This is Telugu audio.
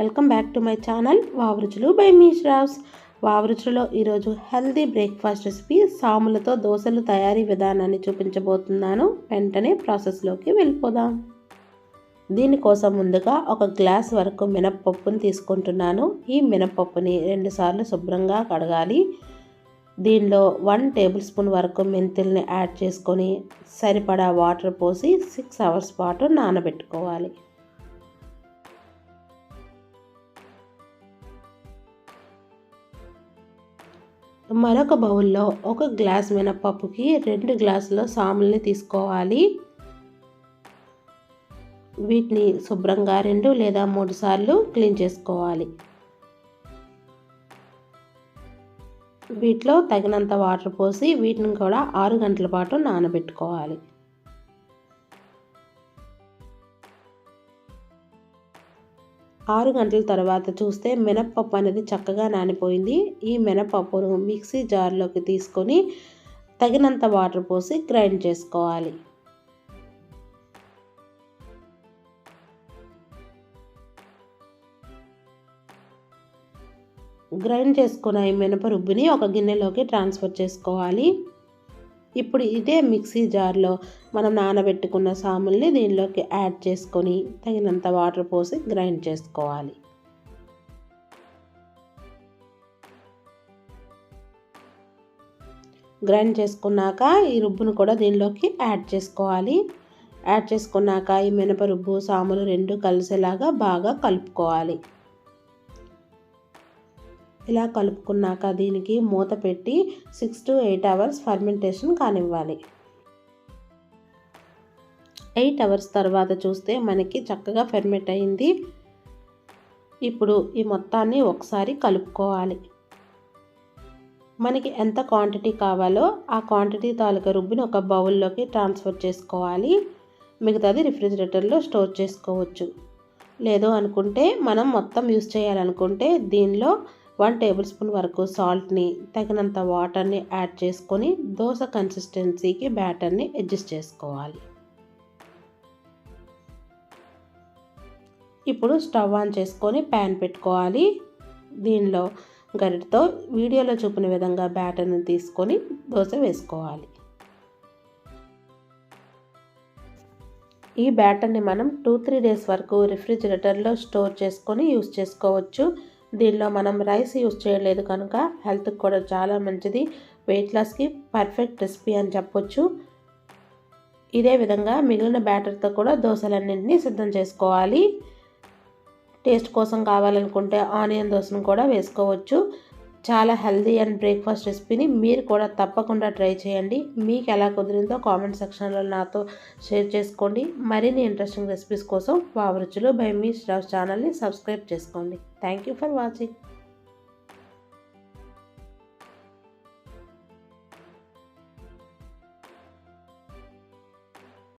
Welcome back to my channel Vavaruchulu by మీ శ్రావ్స్. వావరుచులలో ఈరోజు హెల్దీ బ్రేక్ఫాస్ట్ రెసిపీ సాములతో దోశలు తయారీ విధానాన్ని చూపించబోతున్నాను. వెంటనే ప్రాసెస్లోకి వెళ్ళిపోదాం. దీనికోసం ముందుగా ఒక గ్లాస్ వరకు మినప్పప్పుని తీసుకుంటున్నాను. ఈ మినప్పప్పుని 2 సార్లు శుభ్రంగా కడగాలి. దీనిలో 1 టేబుల్ స్పూన్ వరకు మెంతుల్ని యాడ్ చేసుకొని సరిపడా వాటర్ పోసి 6 అవర్స్ పాటు నానబెట్టుకోవాలి. మరొక బౌల్లో 1 గ్లాస్ మినపప్పుకి 2 గ్లాసుల సాముల్ని తీసుకోవాలి. వీటిని శుభ్రంగా 2 లేదా 3 సార్లు క్లీన్ చేసుకోవాలి. వీటిలో తగినంత వాటర్ పోసి వీటిని కూడా 6 గంటల పాటు నానబెట్టుకోవాలి. 6 గంటల తర్వాత చూస్తే మినప్పప్పు అనేది చక్కగా నానిపోయింది. ఈ మినపప్పును మిక్సీ జార్లోకి తీసుకొని తగినంత వాటర్ పోసి గ్రైండ్ చేసుకోవాలి. గ్రైండ్ చేసుకున్న ఈ మినప రుబ్బుని ఒక గిన్నెలోకి ట్రాన్స్ఫర్ చేసుకోవాలి. ఇప్పుడు ఇదే మిక్సీ జార్లో మనం నానబెట్టుకున్న సాముల్ని దీనిలోకి యాడ్ చేసుకొని తగినంత వాటర్ పోసి గ్రైండ్ చేసుకోవాలి. గ్రైండ్ చేసుకున్నాక ఈ రుబ్బును కూడా దీనిలోకి యాడ్ చేసుకోవాలి. యాడ్ చేసుకున్నాక ఈ మినప రుబ్బు సాములు 2 కలిసేలాగా బాగా కలుపుకోవాలి. ఇలా కలుపుకున్నాక దీనికి మూత పెట్టి 6 to 8 అవర్స్ ఫర్మెంటేషన్ కానివ్వాలి. 8 అవర్స్ తర్వాత చూస్తే మనకి చక్కగా ఫెర్మెంట్ అయింది. ఇప్పుడు ఈ మొత్తాన్ని ఒకసారి కలుపుకోవాలి. మనకి ఎంత క్వాంటిటీ కావాలో ఆ క్వాంటిటీ తాలూకా రుబ్బుని ఒక బౌల్లోకి ట్రాన్స్ఫర్ చేసుకోవాలి. మిగతాది రిఫ్రిజిరేటర్లో స్టోర్ చేసుకోవచ్చు. లేదు అనుకుంటే మనం మొత్తం యూస్ చేయాలనుకుంటే దీనిలో 1 టేబుల్ స్పూన్ వరకు సాల్ట్ని తగినంత వాటర్ని యాడ్ చేసుకొని దోశ కన్సిస్టెన్సీకి బ్యాటర్ని అడ్జస్ట్ చేసుకోవాలి. ఇప్పుడు స్టవ్ ఆన్ చేసుకొని ప్యాన్ పెట్టుకోవాలి. దీనిలో గరిటతో వీడియోలో చూపిన విధంగా బ్యాటర్ని తీసుకొని దోశ వేసుకోవాలి. ఈ బ్యాటర్ని మనం 2-3 డేస్ వరకు రిఫ్రిజిరేటర్లో స్టోర్ చేసుకొని యూస్ చేసుకోవచ్చు. దీనిలో మనం రైస్ యూస్ చేయలేదు కనుక హెల్త్కి కూడా చాలా మంచిది. వెయిట్ లాస్కి పర్ఫెక్ట్ రెసిపీ అని చెప్పొచ్చు. ఇదే విధంగా మిగిలిన బ్యాటర్తో కూడా దోశలన్నింటినీ సిద్ధం చేసుకోవాలి. టేస్ట్ కోసం కావాలనుకుంటే ఆనియన్ దోశను కూడా వేసుకోవచ్చు. చాలా హెల్దీ అండ్ బ్రేక్ఫాస్ట్ రెసిపీని మీరు కూడా తప్పకుండా ట్రై చేయండి. మీకు ఎలా కుదిరిందో కామెంట్ సెక్షన్లో నాతో షేర్ చేసుకోండి. మరిన్ని ఇంట్రెస్టింగ్ రెసిపీస్ కోసం వావరుచులు బై మీ శ్రావ్స్ ఛానల్ని సబ్స్క్రైబ్ చేసుకోండి. Thank you for watching.